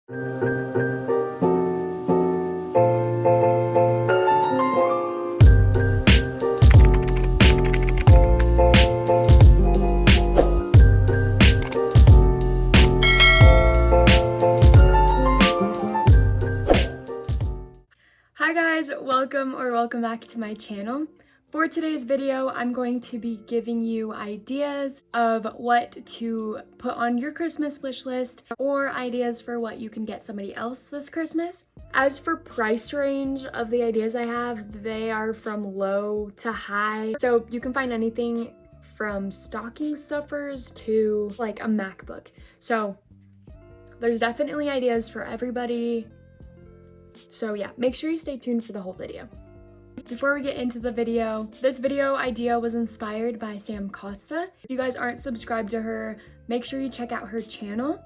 Hi guys, welcome back to my channel. For today's video, I'm going to be giving you ideas of what to put on your Christmas wish list or ideas for what you can get somebody else this Christmas. As for price range of the ideas I have, they are from low to high. So you can find anything from stocking stuffers to like a MacBook. So there's definitely ideas for everybody. So yeah, make sure you stay tuned for the whole video. Before we get into the video, this video idea was inspired by Sam Costa. If you guys aren't subscribed to her, make sure you check out her channel.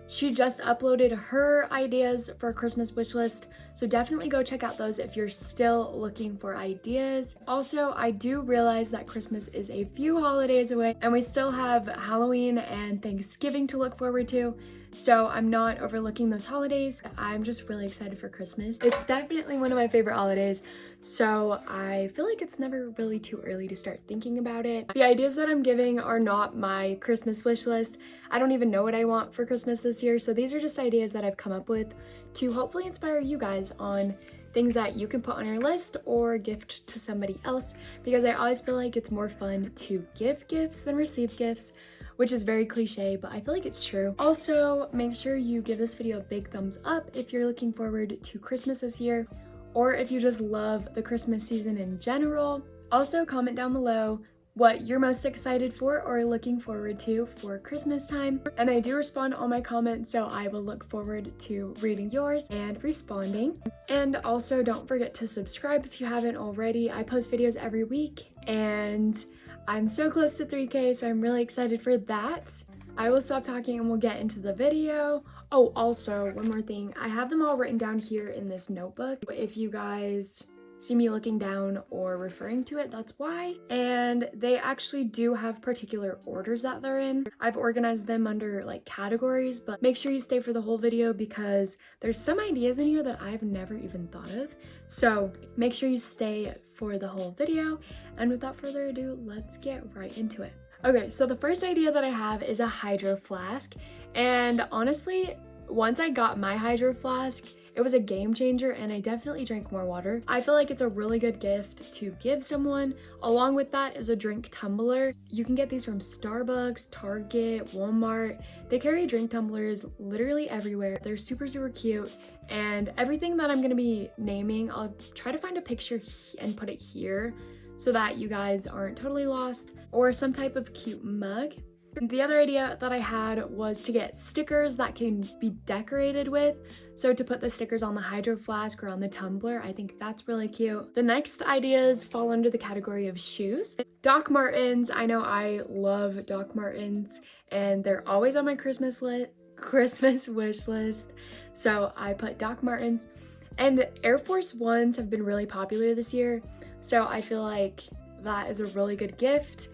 She just uploaded her ideas for a Christmas wish list, so definitely go check out those if you're still looking for ideas. Also, I do realize that Christmas is a few holidays away and we still have Halloween and Thanksgiving to look forward to. So I'm not overlooking those holidays. I'm just really excited for Christmas. It's definitely one of my favorite holidays, so I feel like it's never really too early to start thinking about it. The ideas that I'm giving are not my Christmas wish list. I don't even know what I want for Christmas this year, so these are just ideas that I've come up with to hopefully inspire you guys on things that you can put on your list or gift to somebody else, because I always feel like it's more fun to give gifts than receive gifts, which is very cliche, but I feel like it's true. Also, make sure you give this video a big thumbs up if you're looking forward to Christmas this year, or if you just love the Christmas season in general. Also, comment down below what you're most excited for or looking forward to for Christmas time. And I do respond to all my comments, so I will look forward to reading yours and responding. And also, don't forget to subscribe if you haven't already. I post videos every week, and I'm so close to 3K, so I'm really excited for that. I will stop talking and we'll get into the video. Oh, also, one more thing. I have them all written down here in this notebook. If you guys see me looking down or referring to it, that's why. And they actually do have particular orders that they're in. I've organized them under like categories, but make sure you stay for the whole video because there's some ideas in here that I've never even thought of. So make sure you stay for the whole video. And without further ado, let's get right into it. Okay, so the first idea that I have is a hydro flask. And honestly, once I got my hydro flask, it was a game changer and I definitely drank more water. I feel like it's a really good gift to give someone. Along with that is a drink tumbler. You can get these from Starbucks, Target, Walmart. They carry drink tumblers literally everywhere. They're super, super cute. And everything that I'm gonna be naming, I'll try to find a picture and put it here so that you guys aren't totally lost, or some type of cute mug. The other idea that I had was to get stickers that can be decorated with. So to put the stickers on the hydro flask or on the tumbler, I think that's really cute. The next ideas fall under the category of shoes. Doc Martens, I know I love Doc Martens and they're always on my Christmas wish list. So I put Doc Martens, and Air Force Ones have been really popular this year. So I feel like that is a really good gift.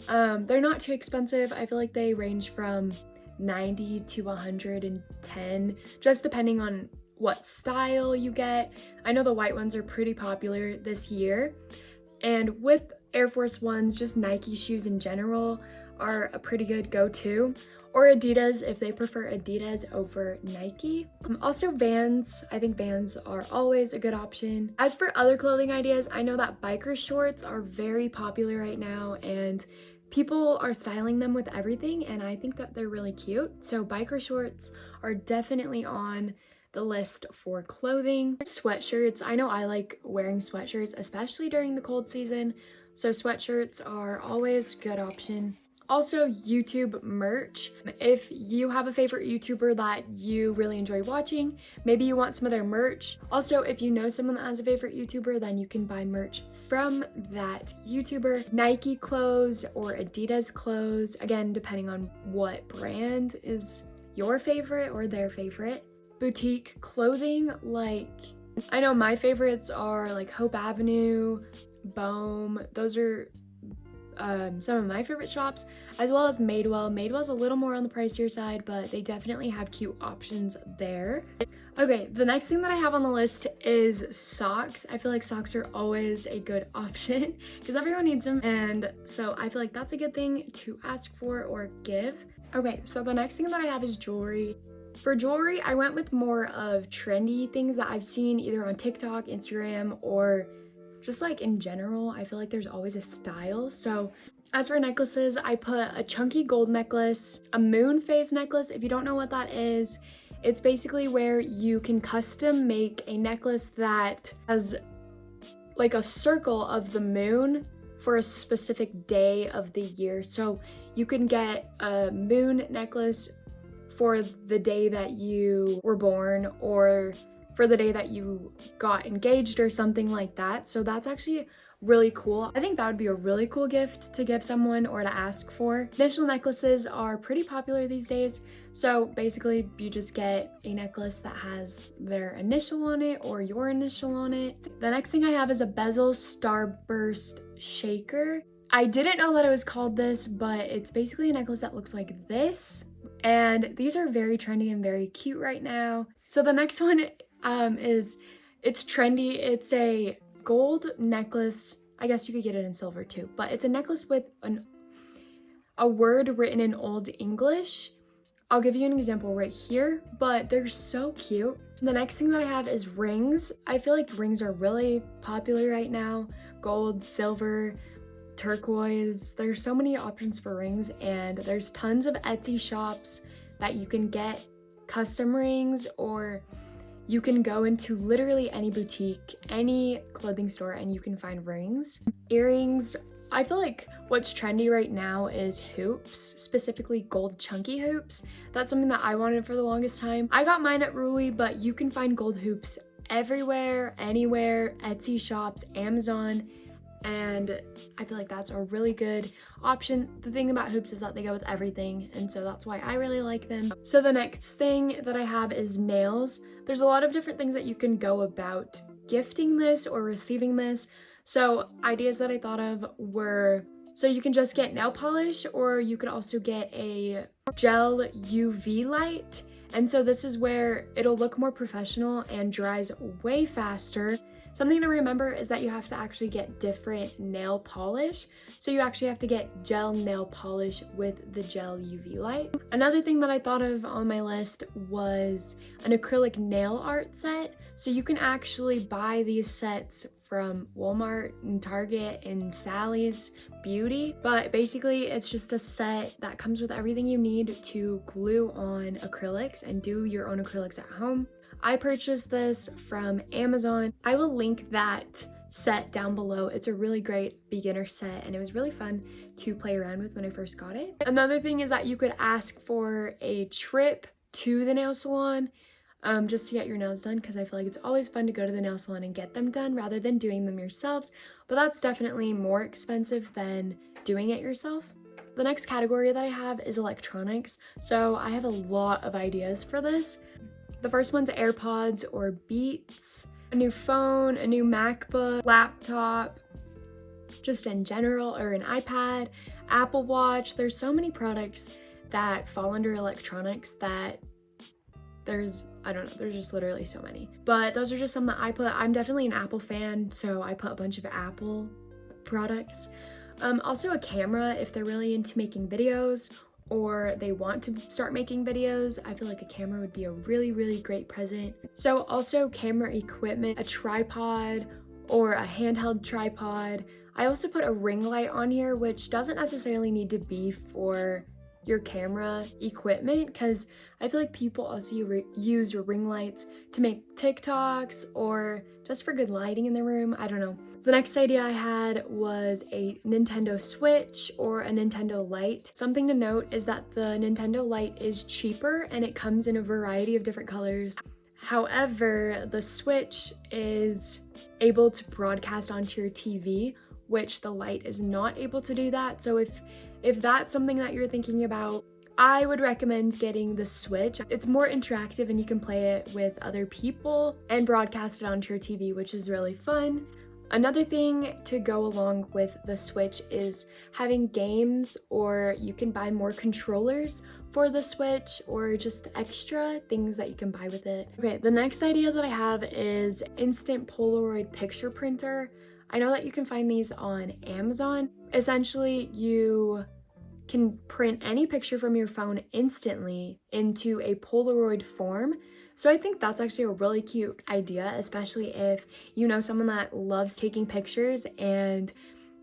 They're not too expensive. I feel like they range from 90 to 110, just depending on what style you get. I know the white ones are pretty popular this year. And with Air Force Ones, just Nike shoes in general are a pretty good go-to. Or Adidas if they prefer Adidas over Nike. Also Vans, I think Vans are always a good option. As for other clothing ideas, I know that biker shorts are very popular right now and people are styling them with everything, and I think that they're really cute. So biker shorts are definitely on the list for clothing. Sweatshirts, I know I like wearing sweatshirts, especially during the cold season. So sweatshirts are always a good option. Also, YouTube merch. If you have a favorite YouTuber that you really enjoy watching, maybe you want some of their merch. Also, if you know someone that has a favorite YouTuber, then you can buy merch from that YouTuber. Nike clothes or Adidas clothes, again, depending on what brand is your favorite or their favorite. Boutique clothing, like, I know my favorites are like Hope Avenue, Bohm. Those are some of my favorite shops, as well as Madewell. Madewell's a little more on the pricier side, but they definitely have cute options there. Okay, the next thing that I have on the list is socks. I feel like socks are always a good option because everyone needs them, and so I feel like that's a good thing to ask for or give. Okay, so the next thing that I have is jewelry. For jewelry, I went with more of trendy things that I've seen either on TikTok, Instagram, or just like in general. I feel like there's always a style. So as for necklaces, I put a chunky gold necklace, a moon phase necklace. If you don't know what that is, it's basically where you can custom make a necklace that has like a circle of the moon for a specific day of the year. So you can get a moon necklace for the day that you were born or for the day that you got engaged or something like that. So that's actually really cool. I think that would be a really cool gift to give someone or to ask for. Initial necklaces are pretty popular these days. So basically you just get a necklace that has their initial on it or your initial on it. The next thing I have is a bezel starburst shaker. I didn't know that it was called this, but it's basically a necklace that looks like this. And these are very trendy and very cute right now. So the next one it's trendy. It's a gold necklace. I guess you could get it in silver too, but it's a necklace with a word written in Old English. I'll give you an example right here, but they're so cute. The next thing that I have is rings. I feel like rings are really popular right now. Gold, silver, turquoise. There's so many options for rings, and there's tons of Etsy shops that you can get custom rings, or you can go into literally any boutique, any clothing store, and you can find rings. Earrings, I feel like what's trendy right now is hoops, specifically gold chunky hoops. That's something that I wanted for the longest time. I got mine at Ruli, but you can find gold hoops everywhere, anywhere, Etsy shops, Amazon, and I feel like that's a really good option. The thing about hoops is that they go with everything, and so that's why I really like them. So the next thing that I have is nails. There's a lot of different things that you can go about gifting this or receiving this. So ideas that I thought of were, so you can just get nail polish, or you could also get a gel UV light. And so this is where it'll look more professional and dries way faster. Something to remember is that you have to actually get different nail polish. So you actually have to get gel nail polish with the gel UV light. Another thing that I thought of on my list was an acrylic nail art set. So you can actually buy these sets from Walmart and Target and Sally's Beauty. But basically it's just a set that comes with everything you need to glue on acrylics and do your own acrylics at home. I purchased this from Amazon. I will link that set down below. It's a really great beginner set, and it was really fun to play around with when I first got it. Another thing is that you could ask for a trip to the nail salon just to get your nails done, because I feel like it's always fun to go to the nail salon and get them done rather than doing them yourselves, but that's definitely more expensive than doing it yourself. The next category that I have is electronics. So I have a lot of ideas for this. The first one's AirPods or Beats, a new phone, a new MacBook, laptop, just in general, or an iPad, Apple Watch. There's so many products that fall under electronics that there's just literally so many. But those are just some that I put. I'm definitely an Apple fan, so I put a bunch of Apple products. Also a camera if they're really into making videos, or they want to start making videos. I feel like a camera would be a really, really great present. So also camera equipment, a tripod or a handheld tripod. I also put a ring light on here, which doesn't necessarily need to be for your camera equipment, because I feel like people also use your ring lights to make TikToks or just for good lighting in the room. I don't know. The next idea I had was a Nintendo Switch or a Nintendo Lite. Something to note is that the Nintendo Lite is cheaper and it comes in a variety of different colors. However, the Switch is able to broadcast onto your TV, which the Lite is not able to do that. So if that's something that you're thinking about, I would recommend getting the Switch. It's more interactive and you can play it with other people and broadcast it onto your TV, which is really fun. Another thing to go along with the Switch is having games, or you can buy more controllers for the Switch, or just extra things that you can buy with it. Okay, the next idea that I have is instant Polaroid picture printer. I know that you can find these on Amazon. Essentially, you can print any picture from your phone instantly into a Polaroid form. So I think that's actually a really cute idea, especially if you know someone that loves taking pictures and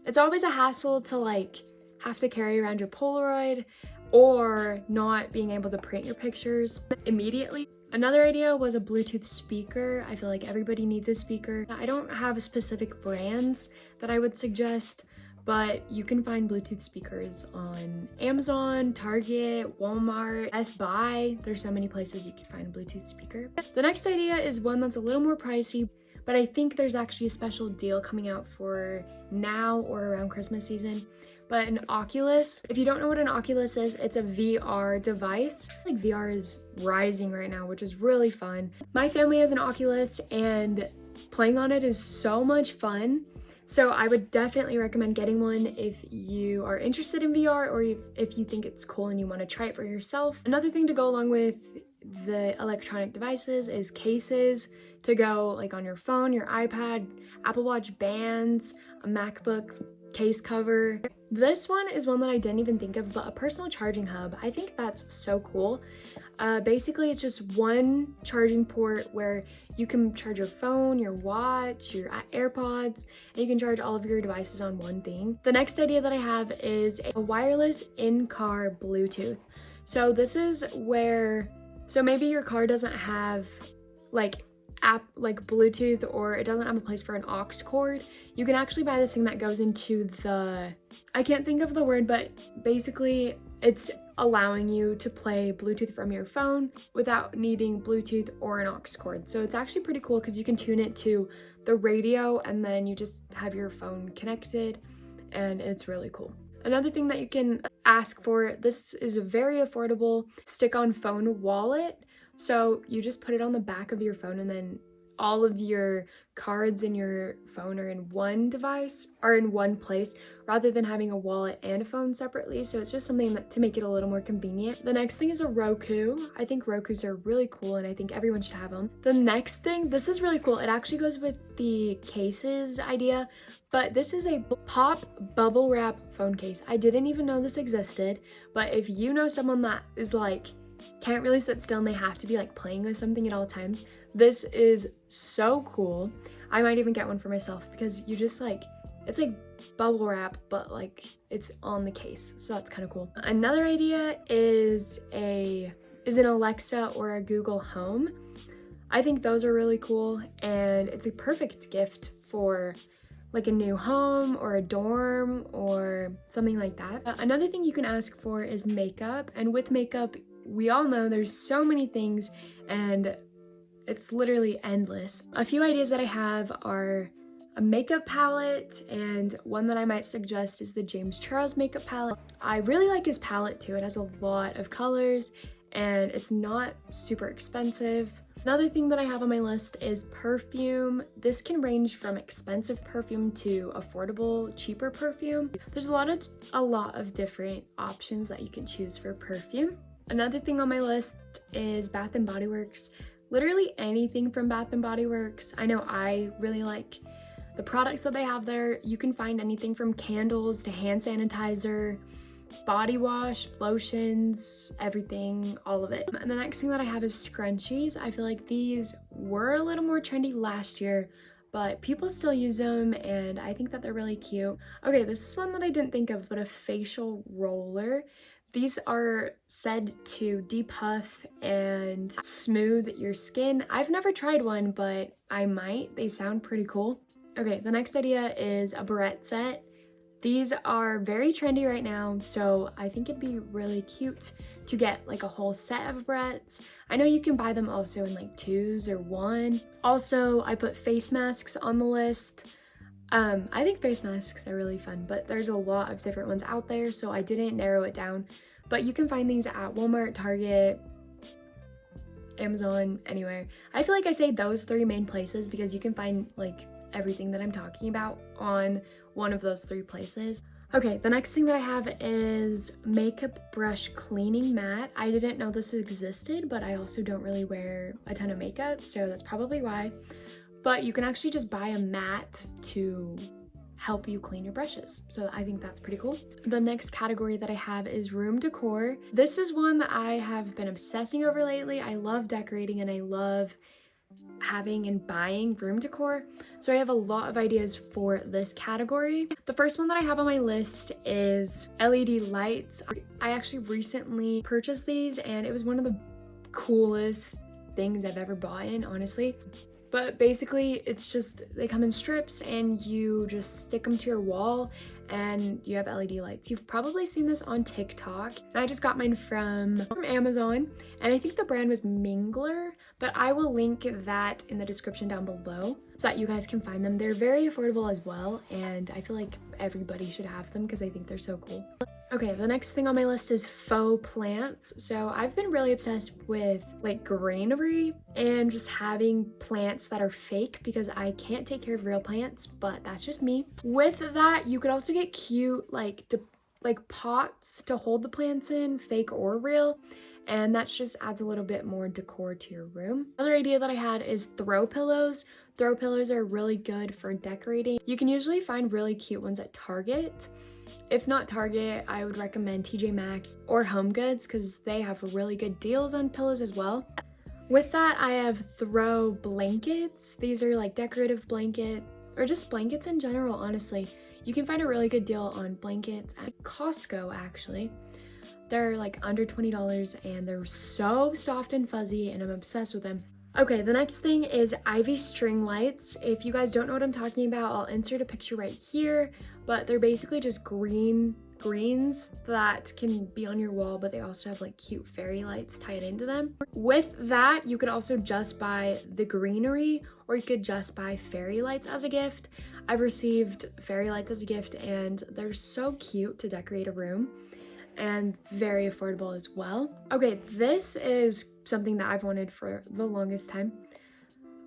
it's always a hassle to like have to carry around your Polaroid or not being able to print your pictures immediately. Another idea was a Bluetooth speaker. I feel like everybody needs a speaker. I don't have specific brands that I would suggest, but you can find Bluetooth speakers on Amazon, Target, Walmart, Best Buy. There's so many places you can find a Bluetooth speaker. The next idea is one that's a little more pricey, but I think there's actually a special deal coming out for now or around Christmas season. But an Oculus, if you don't know what an Oculus is, it's a VR device. Like VR is rising right now, which is really fun. My family has an Oculus and playing on it is so much fun. So I would definitely recommend getting one if you are interested in VR, or if you think it's cool and you want to try it for yourself. Another thing to go along with the electronic devices is cases to go like on your phone, your iPad, Apple Watch bands, a MacBook case cover. This one is one that I didn't even think of, but a personal charging hub. I think that's so cool. Basically, it's just one charging port where you can charge your phone, your watch, your AirPods, and you can charge all of your devices on one thing. The next idea that I have is a wireless in-car Bluetooth. So this is where, so maybe your car doesn't have like Bluetooth, or it doesn't have a place for an aux cord. You can actually buy this thing that goes into the, I can't think of the word, but basically it's allowing you to play Bluetooth from your phone without needing Bluetooth or an aux cord. So it's actually pretty cool because you can tune it to the radio and then you just have your phone connected, and it's really cool. Another thing that you can ask for, this is a very affordable stick-on phone wallet. So you just put it on the back of your phone, and then all of your cards in your phone are in one device, are in one place, rather than having a wallet and a phone separately. So it's just something that, to make it a little more convenient. The next thing is a Roku. I think Rokus are really cool, and I think everyone should have them. The next thing, this is really cool. It actually goes with the cases idea, but this is a pop bubble wrap phone case. I didn't even know this existed, but if you know someone that is like, can't really sit still and they have to be like playing with something at all times, this is so cool. I might even get one for myself because you just like, it's like bubble wrap, but like it's on the case, so that's kind of cool. Another idea is an Alexa or a Google Home. I think those are really cool, and it's a perfect gift for like a new home or a dorm or something like that. Another thing you can ask for is makeup, and with makeup, we all know there's so many things and it's literally endless. A few ideas that I have are a makeup palette, and one that I might suggest is the James Charles makeup palette. I really like his palette too. It has a lot of colors and it's not super expensive. Another thing that I have on my list is perfume. This can range from expensive perfume to affordable, cheaper perfume. There's a lot of different options that you can choose for perfume. Another thing on my list is Bath & Body Works. Literally anything from Bath & Body Works. I know I really like the products that they have there. You can find anything from candles to hand sanitizer, body wash, lotions, everything, all of it. And the next thing that I have is scrunchies. I feel like these were a little more trendy last year, but people still use them and I think that they're really cute. Okay, this is one that I didn't think of, but a facial roller. These are said to depuff and smooth your skin. I've never tried one, but I might. They sound pretty cool. Okay, the next idea is a barrette set. These are very trendy right now, so I think it'd be really cute to get like a whole set of barrettes. I know you can buy them also in like 2s or 1. Also, I put face masks on the list. I think face masks are really fun, but there's a lot of different ones out there, so I didn't narrow it down. But you can find these at Walmart, Target, Amazon, anywhere. I feel like I say those 3 main places because you can find like everything that I'm talking about on one of those 3 places. Okay, the next thing that I have is makeup brush cleaning mat. I didn't know this existed, but I also don't really wear a ton of makeup, so that's probably why. But you can actually just buy a mat to help you clean your brushes. So I think that's pretty cool. The next category that I have is room decor. This is one that I have been obsessing over lately. I love decorating and I love having and buying room decor. So I have a lot of ideas for this category. The first one that I have on my list is LED lights. I actually recently purchased these and it was one of the coolest things I've ever bought in, honestly. But basically it's just, they come in strips and you just stick them to your wall and you have LED lights. You've probably seen this on TikTok. And I just got mine from Amazon and I think the brand was Mingler, but I will link that in the description down below so that you guys can find them. They're very affordable as well and I feel like everybody should have them because I think they're so cool. Okay, the next thing on my list is faux plants. So I've been really obsessed with like greenery and just having plants that are fake because I can't take care of real plants, but that's just me. With that, you could also get cute like pots to hold the plants in, fake or real, and that just adds a little bit more decor to your room. Another idea that I had is throw pillows. Throw pillows are really good for decorating. You can usually find really cute ones at Target. If not Target, I would recommend TJ Maxx or Home Goods because they have really good deals on pillows as well. With that, I have throw blankets. These are like decorative blanket or just blankets in general, honestly. You can find a really good deal on blankets at Costco, actually. They're like under $20 and they're so soft and fuzzy and I'm obsessed with them. Okay, the next thing is ivy string lights. If you guys don't know what I'm talking about, I'll insert a picture right here, but they're basically just greens that can be on your wall, but they also have like cute fairy lights tied into them. With that, you could also just buy the greenery or you could just buy fairy lights as a gift. I've received fairy lights as a gift and they're so cute to decorate a room and very affordable as well. Okay, this is something that I've wanted for the longest time.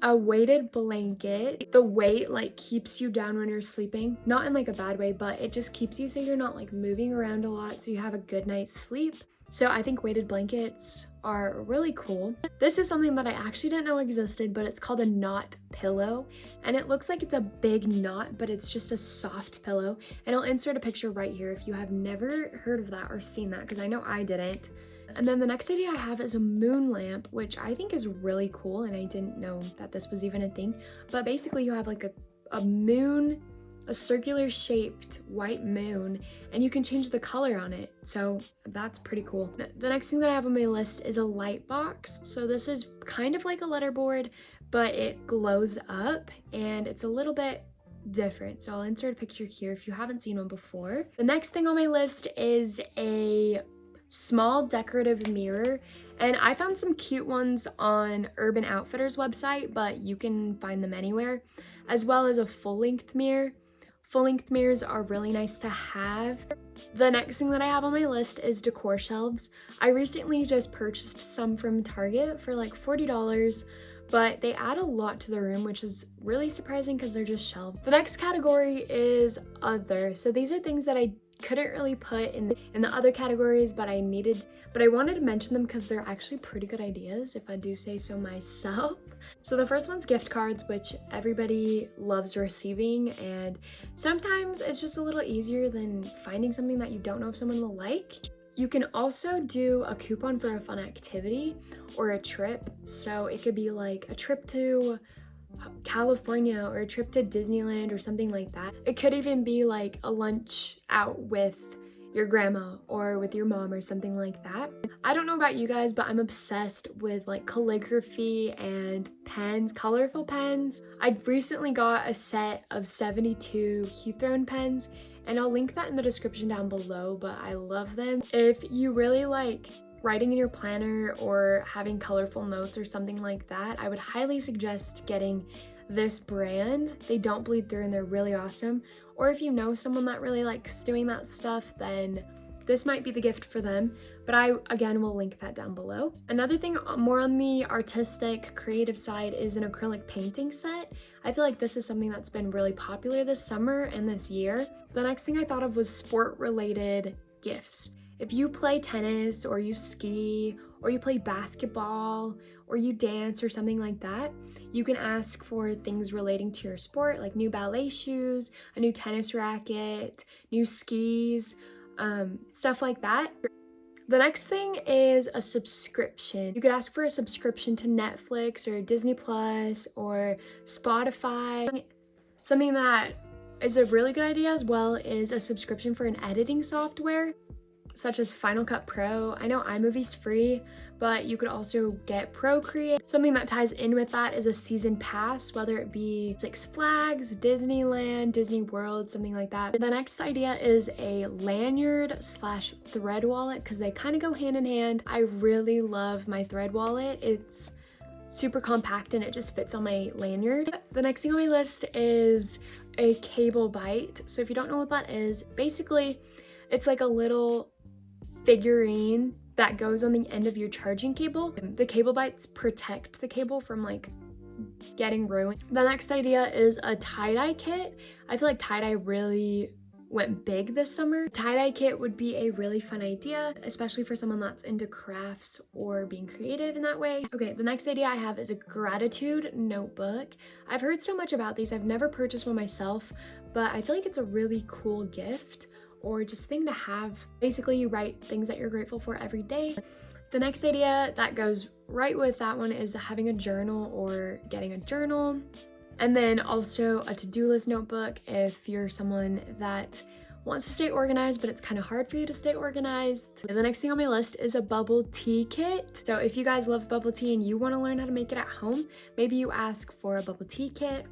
A weighted blanket. The weight like keeps you down when you're sleeping, not in like a bad way, but it just keeps you so you're not like moving around a lot, so you have a good night's sleep. So I think weighted blankets are really cool. This is something that I actually didn't know existed, but it's called a knot pillow. And it looks like it's a big knot, but it's just a soft pillow. And I'll insert a picture right here if you have never heard of that or seen that, because I know I didn't. And then the next idea I have is a moon lamp, which I think is really cool. And I didn't know that this was even a thing. But basically you have like a moon, a circular shaped white moon, and you can change the color on it. So that's pretty cool. The next thing that I have on my list is a light box. So this is kind of like a letterboard, but it glows up and it's a little bit different. So I'll insert a picture here if you haven't seen one before. The next thing on my list is a small decorative mirror, and I found some cute ones on Urban Outfitters website, but you can find them anywhere, as well as a full-length mirror. Full-length mirrors are really nice to have. The next thing that I have on my list is decor shelves. I recently just purchased some from Target for like $40, but they add a lot to the room, which is really surprising because they're just shelves. The next category is other. So these are things that I couldn't really put in the other categories, but I wanted to mention them because they're actually pretty good ideas, if I do say so myself. So the first one's gift cards, which everybody loves receiving, and sometimes it's just a little easier than finding something that you don't know if someone will like. You can also do a coupon for a fun activity or a trip. So it could be like a trip to California or a trip to Disneyland or something like that. It could even be like a lunch out with your grandma or with your mom or something like that. I don't know about you guys, but I'm obsessed with like calligraphy and pens, colorful pens. I recently got a set of 72 key-thrown pens, and I'll link that in the description down below, but I love them. If you really like writing in your planner or having colorful notes or something like that, I would highly suggest getting this brand. They don't bleed through and they're really awesome. Or if you know someone that really likes doing that stuff, then this might be the gift for them, but I, again, will link that down below. Another thing more on the artistic, creative side is an acrylic painting set. I feel like this is something that's been really popular this summer and this year. The next thing I thought of was sport-related gifts. If you play tennis or you ski or you play basketball or you dance or something like that, you can ask for things relating to your sport, like new ballet shoes, a new tennis racket, new skis, stuff like that. The next thing is a subscription. You could ask for a subscription to Netflix or Disney Plus or Spotify. Something that is a really good idea as well is a subscription for an editing software, such as Final Cut Pro. I know iMovie's free, but you could also get Procreate. Something that ties in with that is a season pass, whether it be Six Flags, Disneyland, Disney World, something like that. The next idea is a lanyard slash thread wallet, because they kind of go hand in hand. I really love my thread wallet. It's super compact and it just fits on my lanyard. The next thing on my list is a cable bite. So if you don't know what that is, basically it's like a little figurine that goes on the end of your charging cable. The cable bites protect the cable from like getting ruined. The next idea is a tie-dye kit. I feel like tie-dye really went big this summer. Tie-dye kit would be a really fun idea, especially for someone that's into crafts or being creative in that way. Okay, the next idea I have is a gratitude notebook. I've heard so much about these. I've never purchased one myself, but I feel like it's a really cool gift or just thing to have. Basically, you write things that you're grateful for every day. The next idea that goes right with that one is having a journal or getting a journal. And then also a to-do list notebook if you're someone that wants to stay organized, but it's kind of hard for you to stay organized. And the next thing on my list is a bubble tea kit. So if you guys love bubble tea and you want to learn how to make it at home, maybe you ask for a bubble tea kit.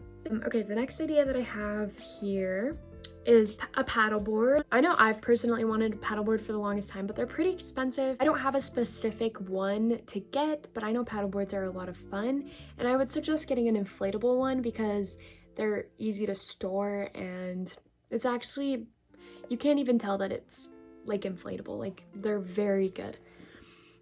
Okay, the next idea that I have here is a paddleboard. I know I've personally wanted a paddleboard for the longest time, but they're pretty expensive. I don't have a specific one to get, but I know paddleboards are a lot of fun, and I would suggest getting an inflatable one because they're easy to store, and it's actually, you can't even tell that it's like inflatable. Like, they're very good.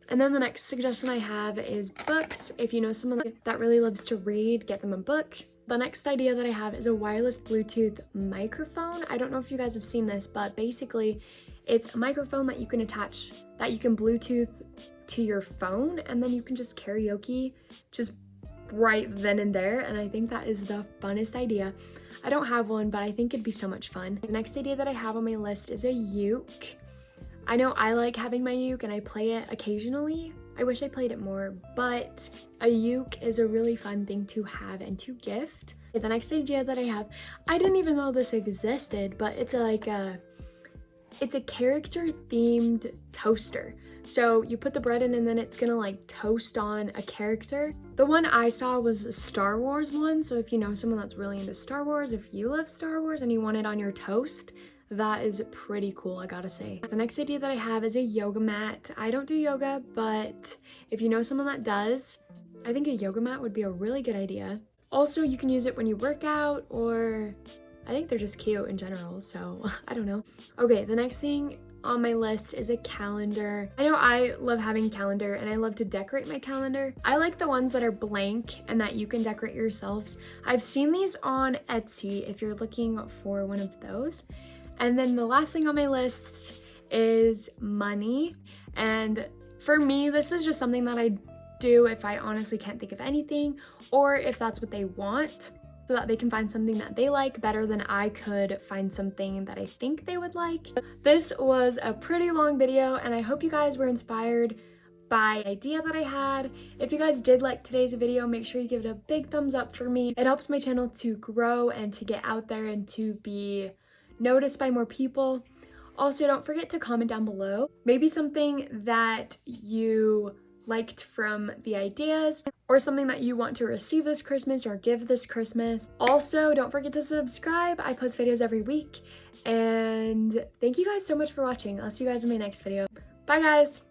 And then the next suggestion I have is books. If you know someone that really loves to read, get them a book. The next idea that I have is a wireless Bluetooth microphone. I don't know if you guys have seen this, but basically it's a microphone that you can attach, that you can Bluetooth to your phone, and then you can just karaoke just right then and there. And I think that is the funnest idea. I don't have one, but I think it'd be so much fun. The next idea that I have on my list is a uke. I know I like having my uke and I play it occasionally. I wish I played it more, but a uke is a really fun thing to have and to gift. The next idea that I have, I didn't even know this existed, but it's a character themed toaster. So you put the bread in and then it's gonna like toast on a character. The one I saw was a Star Wars one. So if you know someone that's really into Star Wars, if you love Star Wars and you want it on your toast, that is pretty cool, I gotta say. The next idea that I have is a yoga mat. I don't do yoga, but if you know someone that does, I think a yoga mat would be a really good idea. Also, you can use it when you work out, or I think they're just cute in general, so I don't know. Okay, the next thing on my list is a calendar. I know I love having a calendar and I love to decorate my calendar. I like the ones that are blank and that you can decorate yourselves. I've seen these on Etsy if you're looking for one of those. And then the last thing on my list is money. And for me, this is just something that I do if I honestly can't think of anything, or if that's what they want, so that they can find something that they like better than I could find something that I think they would like. This was a pretty long video, and I hope you guys were inspired by the idea that I had. If you guys did like today's video, make sure you give it a big thumbs up for me. It helps my channel to grow and to get out there and to be noticed by more people. Also, don't forget to comment down below, maybe something that you liked from the ideas, or something that you want to receive this Christmas or give this Christmas. Also, don't forget to subscribe. I post videos every week, and thank you guys so much for watching. I'll see you guys in my next video. Bye guys!